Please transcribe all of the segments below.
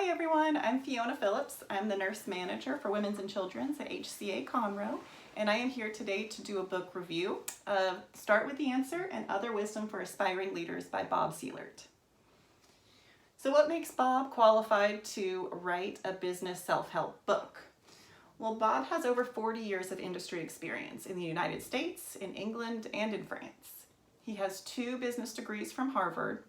Hi everyone, I'm Fionna Phillips. I'm the nurse manager for Women's and Children's at HCA Conroe, and I am here today to do a book review of Start with the Answer and Other Wisdom for Aspiring Leaders by Bob Seelert. So what makes Bob qualified to write a business self-help book? Well, Bob has over 40 years of industry experience in the United States, in England, and in France. He has 2 business degrees from Harvard.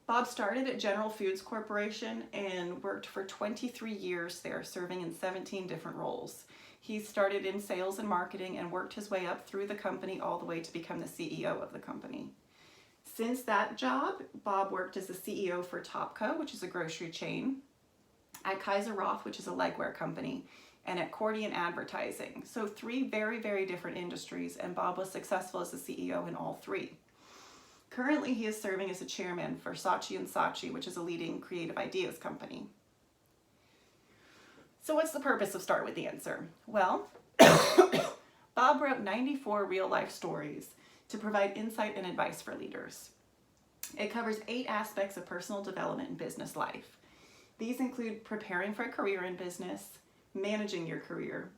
Bob started at General Foods Corporation and worked for 23 years there, serving in 17 different roles. He started in sales and marketing and worked his way up through the company all the way to become the CEO of the company. Since that job, Bob worked as the CEO for Topco, which is a grocery chain, at Kaiser Roth, which is a legwear company, and at Cordian Advertising. So 3 very, very different industries, and Bob was successful as the CEO in all 3. Currently, he is serving as a chairman for Saatchi & Saatchi, which is a leading creative ideas company. So what's the purpose of Start with the Answer? Well, Bob wrote 94 real-life stories to provide insight and advice for leaders. It covers 8 aspects of personal development and business life. These include preparing for a career in business, managing your career,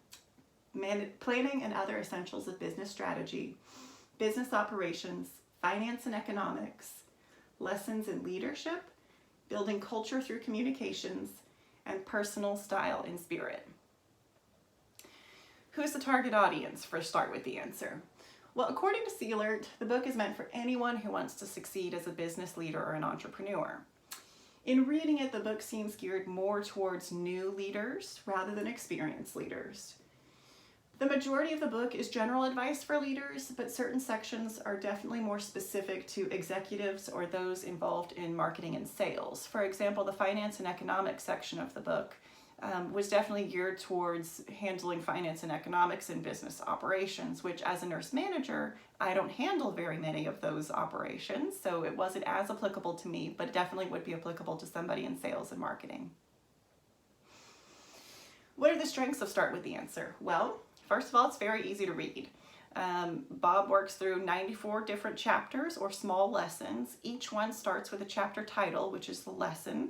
planning and other essentials of business strategy, business operations, finance and economics, lessons in leadership, building culture through communications, and personal style and spirit. Who's the target audience for Start with the Answer? Well, according to Seelert, the book is meant for anyone who wants to succeed as a business leader or an entrepreneur. In reading it, the book seems geared more towards new leaders rather than experienced leaders. The majority of the book is general advice for leaders, but certain sections are definitely more specific to executives or those involved in marketing and sales. For example, the finance and economics section of the book was definitely geared towards handling finance and economics in business operations, which as a nurse manager, I don't handle very many of those operations, so it wasn't as applicable to me, but it definitely would be applicable to somebody in sales and marketing. What are the strengths of Start with the Answer? Well, first of all, it's very easy to read. Bob works through 94 different chapters or small lessons. Each one starts with a chapter title, which is the lesson,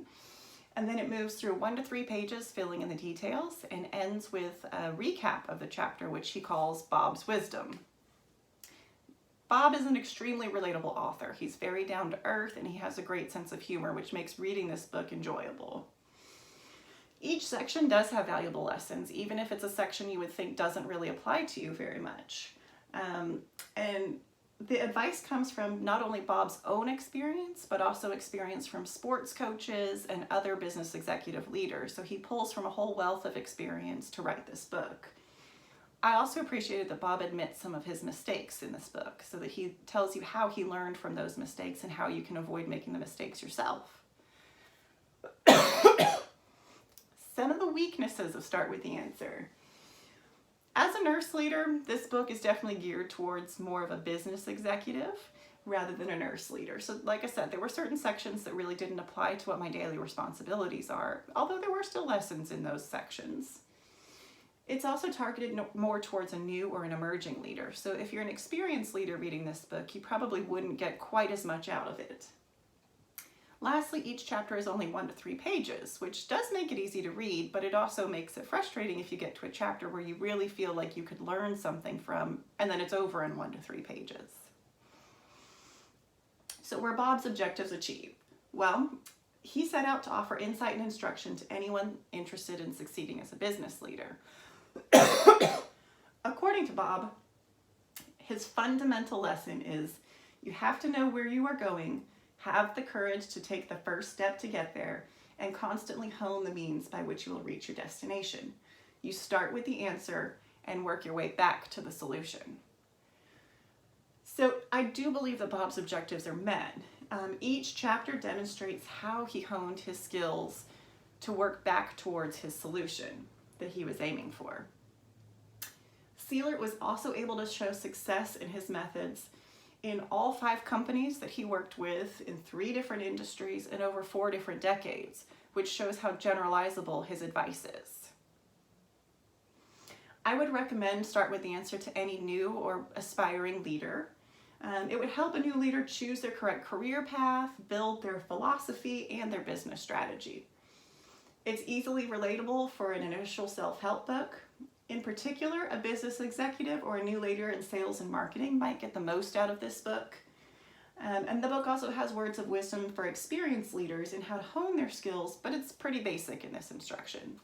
and then it moves through 1 to 3 pages filling in the details and ends with a recap of the chapter, which he calls Bob's Wisdom. Bob is an extremely relatable author. He's very down to earth and he has a great sense of humor, which makes reading this book enjoyable. Each section does have valuable lessons, even if it's a section you would think doesn't really apply to you very much. And the advice comes from not only Bob's own experience, but also experience from sports coaches and other business executive leaders. So he pulls from a whole wealth of experience to write this book. I also appreciated that Bob admits some of his mistakes in this book, so that he tells you how he learned from those mistakes and how you can avoid making the mistakes yourself. Some of the weaknesses of Start with the Answer. As a nurse leader, this book is definitely geared towards more of a business executive rather than a nurse leader. So like I said, there were certain sections that really didn't apply to what my daily responsibilities are, although there were still lessons in those sections. It's also targeted more towards a new or an emerging leader. So if you're an experienced leader reading this book, you probably wouldn't get quite as much out of it. Lastly, each chapter is only 1 to 3 pages, which does make it easy to read, but it also makes it frustrating if you get to a chapter where you really feel like you could learn something from, and then it's over in 1 to 3 pages. So were Bob's objectives achieved? Well, he set out to offer insight and instruction to anyone interested in succeeding as a business leader. According to Bob, his fundamental lesson is you have to know where you are going, have the courage to take the first step to get there, and constantly hone the means by which you will reach your destination. You start with the answer and work your way back to the solution. So I do believe that Bob's objectives are met. Each chapter demonstrates how he honed his skills to work back towards his solution that he was aiming for. Seelert was also able to show success in his methods in all 5 companies that he worked with in 3 different industries in over 4 different decades, which shows how generalizable his advice is. I would recommend Start with the Answer to any new or aspiring leader. It would help a new leader choose their correct career path, build their philosophy and their business strategy. It's easily relatable for an initial self-help book. In particular, a business executive or a new leader in sales and marketing might get the most out of this book. And the book also has words of wisdom for experienced leaders in how to hone their skills, but it's pretty basic in this instruction.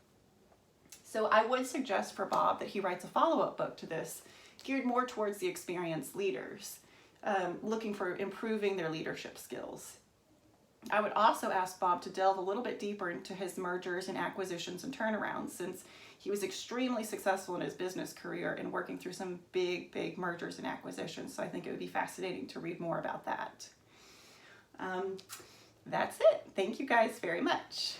So I would suggest for Bob that he writes a follow-up book to this, geared more towards the experienced leaders, looking for improving their leadership skills. I would also ask Bob to delve a little bit deeper into his mergers and acquisitions and turnarounds, since he was extremely successful in his business career and working through some big mergers and acquisitions. So I think it would be fascinating to read more about that. That's it. Thank you guys very much.